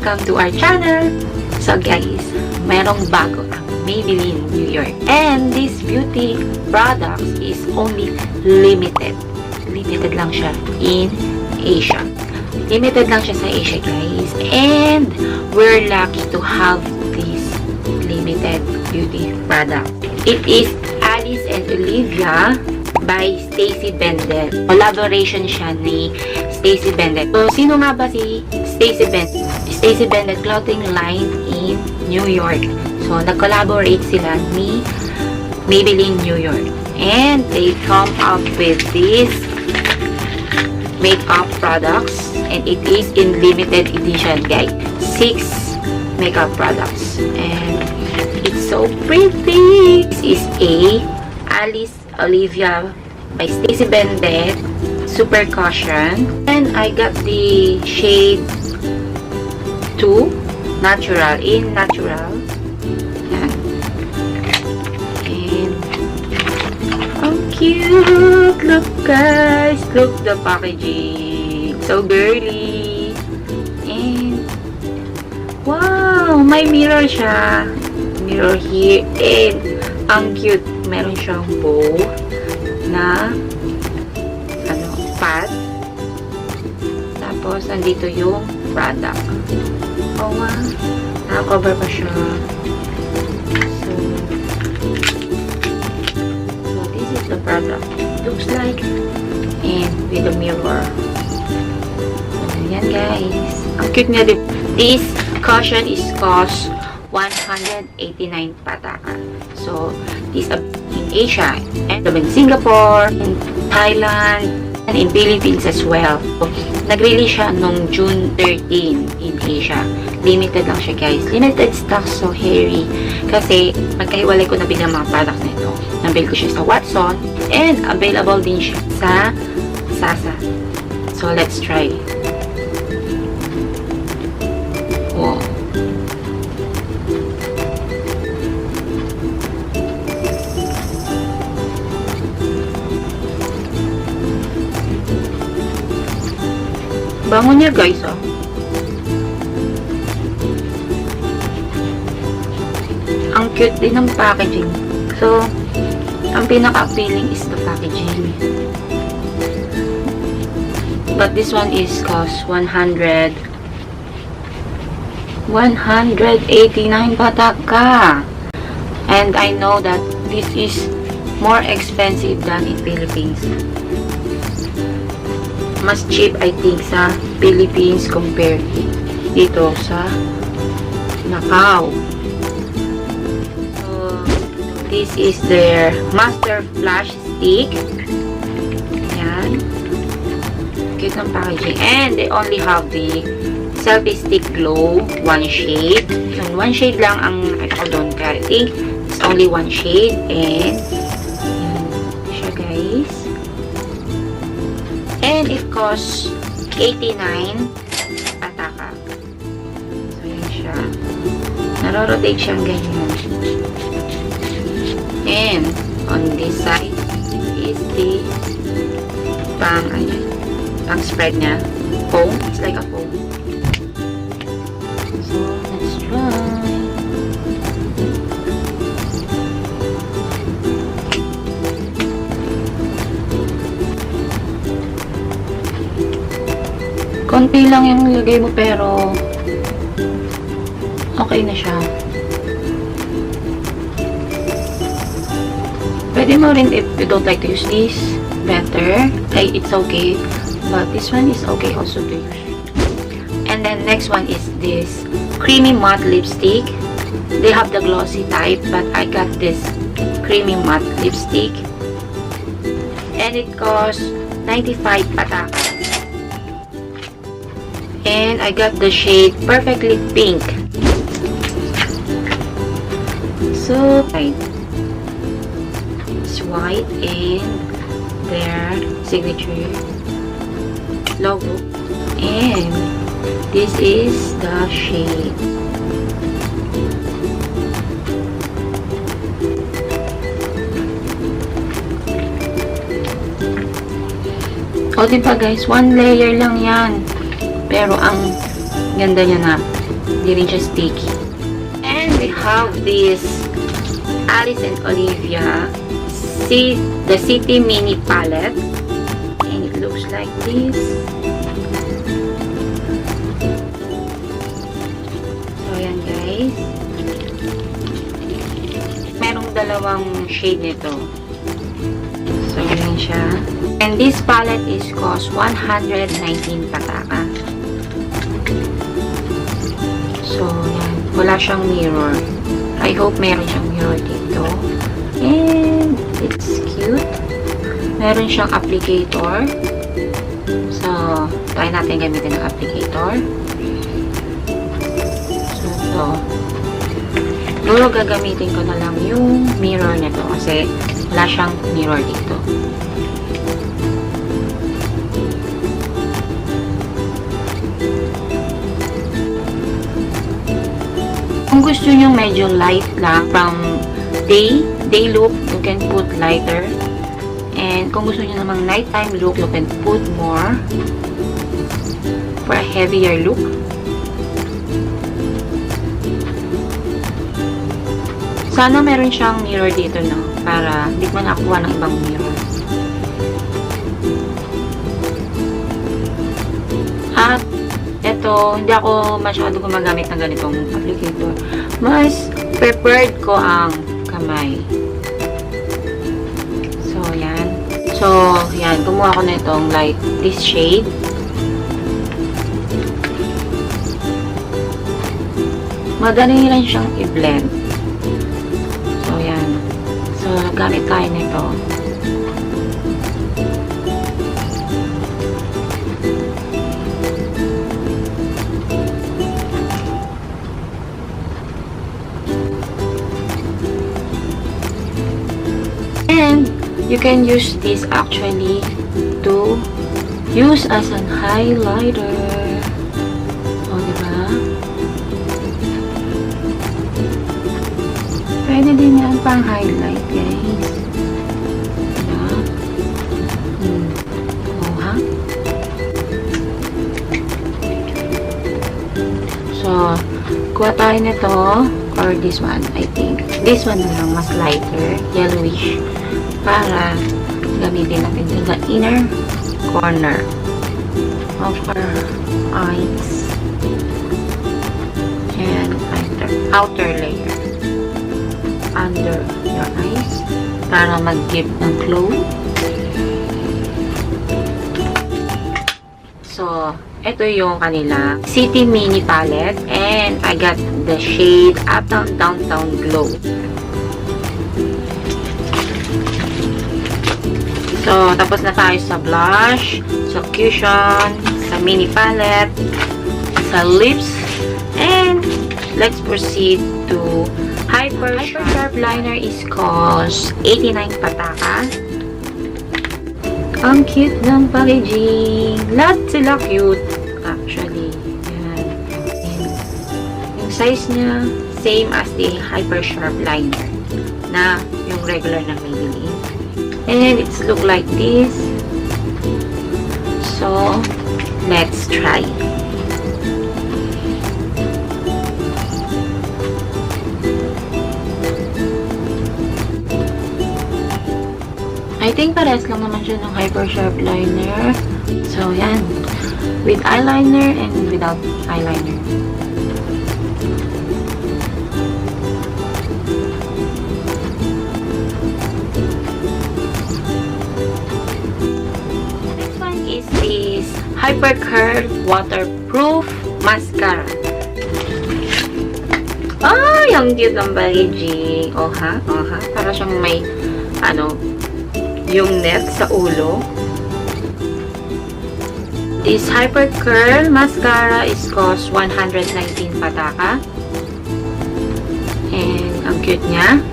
welcome to our channel. So guys, merong bago ang Maybelline New York. And this beauty product is only limited. Limited lang siya in Asia. Limited lang siya sa Asia, guys. And we're lucky to have this limited beauty product. It is Alice+Olivia by Stacey Bendet. Collaboration siya ni Stacey Bendet. So, sino nga ba si Stacey Bendet? Stacey Bendet clothing line in New York. So, nag-collaborate sila ni Maybelline New York. And they come up with this makeup products. And it is in limited edition, guys. 6 makeup products. And it's so pretty. This is a Alice+Olivia by Stacey Bendet Super Cushion. And I got the shade 2 Natural in Natural. Yan. And how cute! Look guys! Look the packaging. So girly. And wow! May mirror siya. Mirror here. And ang cute. Meron siyang bow na pad. Tapos, andito yung product. Oh, wow. Naka-cover pa siya. So, this is the product. Looks like. And with a mirror. So, yan guys. Ang cute niya. This cushion is cost 189 pataka. So, this in Asia, and in Singapore, in Thailand, and in Philippines as well. So, nag-release siya nung June 13 in Asia. Limited lang siya guys. Limited stock, so hairy. Kasi, magkahiwalay ko nabili ang mga products na ito. Nabili ko siya sa Watson, and available din siya sa Sasa. So, let's try. Wow. Bango niya guys, oh. Ang cute din ng packaging. So, ang pinaka-appealing is the packaging. But this one is cost 189 pataka. And I know that this is more expensive than in Philippines. Mas cheap I think sa Philippines compared dito sa Macau. So, this is their Master Flash Stick. Yan. Cute ng packaging. And they only have the Selfie Stick Glow, one shade. So, one shade lang ang ito ko doon. Kaya I think it's only one shade. And yan siya guys. And it costs 89 pataka. So, yan siya. Naro-rotate siyang ganyan. And, on this side is the pang spread niya. Foam. It's like a foam. So, let's try. Konti lang yung nilagay mo pero okay na siya. Pwede mo rin if you don't like to use this better. It's okay. But this one is okay also to use. And then next one is this creamy matte lipstick. They have the glossy type but I got this creamy matte lipstick. And it costs 95 pataka. And I got the shade Perfectly Pink. So, it's white and their signature logo. And this is the shade. O, diba guys? One layer lang yan. Pero ang ganda niya na. Hindi rin siya sticky. And we have this Alice+Olivia the City Mini Palette. And it looks like this. So, ayan guys. Merong dalawang shade nito. So, ayan siya. And this palette is cost 119 pataka. So, yan. Wala siyang mirror. I hope meron siyang mirror dito. And it's cute. Meron siyang applicator. So, try natin gamitin ng applicator. So, siguro gagamitin ko na lang yung mirror nito kasi wala siyang mirror dito. Kung gusto nyo medyo light lang from day look, you can put lighter. And kung gusto nyo namang nighttime look, you can put more for a heavier look. Sana meron siyang mirror dito, no? Para hindi ko nakuha ng ibang mirror. At ito, hindi ako masyado gumagamit ng ganitong applicator. Mas preferred ko ang kamay. So, yan. So, yan. Kumuha ko na itong light, this shade. Madali lang siyang i-blend. So, yan. So, gamit tayo nito. And you can use this actually to use as an highlighter. O, diba? Pwede din yan pang highlight, guys. Diba? O, ha? So, kuha tayo nito or this one, I think. This one na lang, mas lighter, yellowish. Para gamitin natin sa inner corner of our eyes and outer layer under your eyes para mag-give ng glow. So, ito yung kanila City Mini Palette and I got the shade Uptown Downtown Glow. So, tapos na tayo sa blush, sa cushion, sa mini palette, sa lips, and let's proceed to Hyper Sharp Liner is cost 89 pataka. Ang cute ng packaging. Lahat sila cute, actually. Yan. And yung size niya, same as the Hyper Sharp Liner na yung regular na Maybelline. And it's look like this. So, let's try. I think parehas lang naman siya ng Hyper Sharp Liner. So, yan. With eyeliner and without eyeliner. Hyper Curl Waterproof Mascara. Ay, ang cute ng packaging. Oha, oha. Para siyang may, yung net sa ulo. This Hyper Curl Mascara is cost 119 pataka. And, ang cute niya.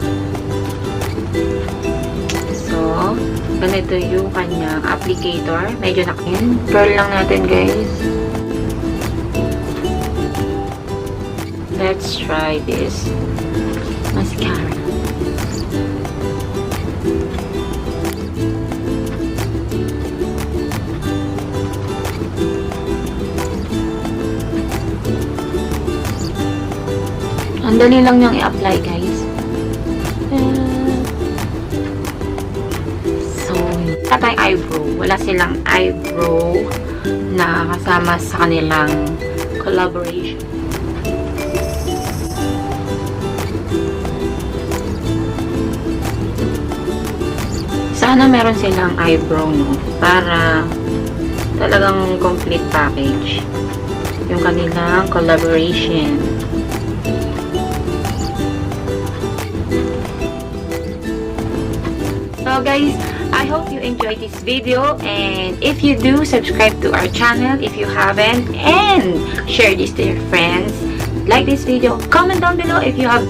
So, ganito yung kanyang applicator. Medyo nakin. Curl lang natin, guys. Let's try this mascara. Ang dali lang niyang i-apply, guys. So, wala tayong eyebrow. Wala silang eyebrow na kasama sa kanilang collaboration. Sana meron silang eyebrow, no? Para talagang complete package yung kanilang collaboration. So guys, I hope you enjoyed this video, and if you do, subscribe to our channel if you haven't, and share this to your friends. Like this video, comment down below if you have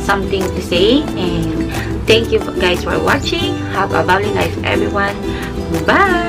something to say, and thank you guys for watching. Have a lovely life, everyone. Bye!